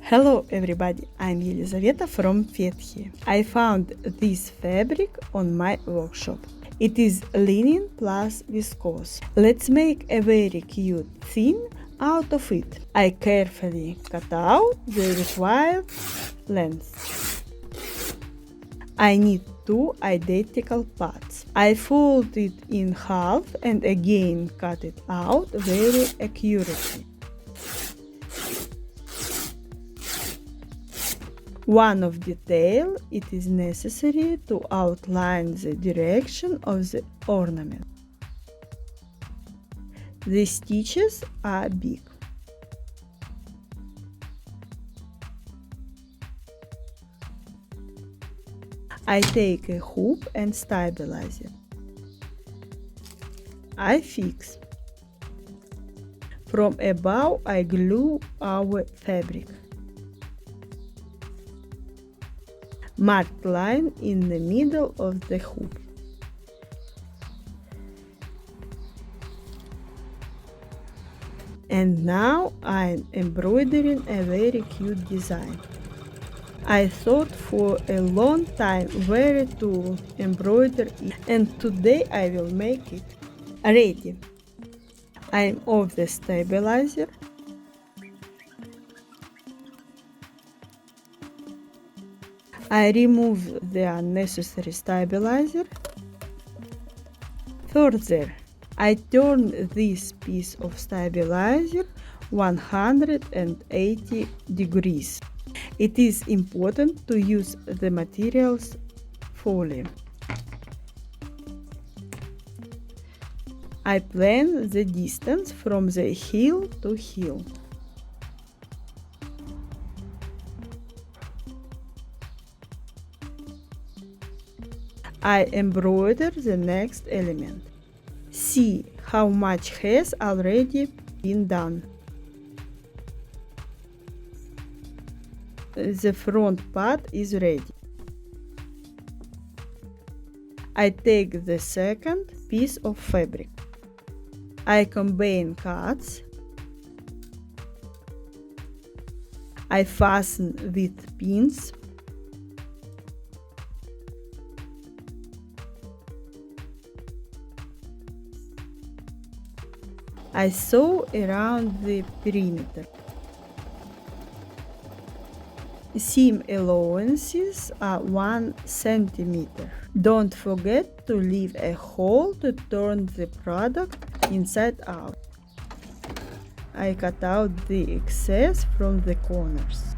Hello everybody, I'm Elizaveta from Fethiye. I found this fabric on my workshop. It is linen plus viscose. Let's make a very cute theme out of it. I carefully cut out the required length. I need two identical parts. I fold it in half and again cut it out very accurately. One of detail, it is necessary to outline the direction of the ornament. The stitches are big. I take a hoop and stabilizer. I fix. From above I glue our fabric. Marked line in the middle of the hoop. And now I'm embroidering a very cute design. I thought for a long time where to embroider it, and today I will make it. Ready. I'm off the stabilizer. I remove the unnecessary stabilizer. Further, I turn this piece of stabilizer 180 degrees. It is important to use the materials fully. I plan the distance from the heel to heel. I embroider the next element. See how much has already been done. The front part is ready. I take the second piece of fabric. I combine cuts. I fasten with pins. I sew around the perimeter. Seam allowances are 1 centimeter. Don't forget to leave a hole to turn the product inside out. I cut out the excess from the corners.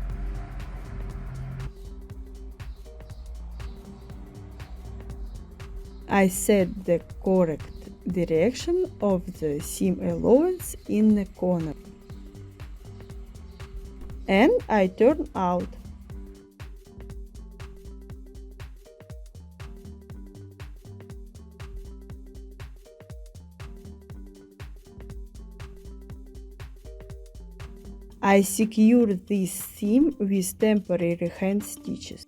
I set the correct direction of the seam allowance in the corner. And I turn out. I secure this seam with temporary hand stitches.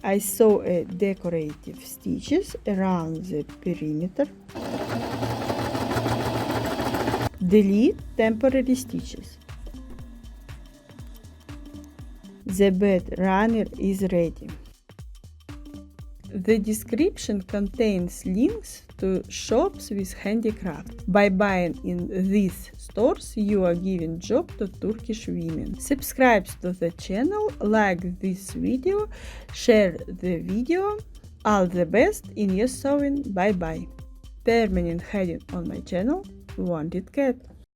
I sew a decorative stitches around the perimeter. Delete temporary stitches. The bed runner is ready. The description contains links to shops with handicraft. By buying in these stores, you are giving job to Turkish women. Subscribe to the channel, like this video, share the video. All the best in your sewing. Bye bye. Permanent heading on my channel, Wanted Cat.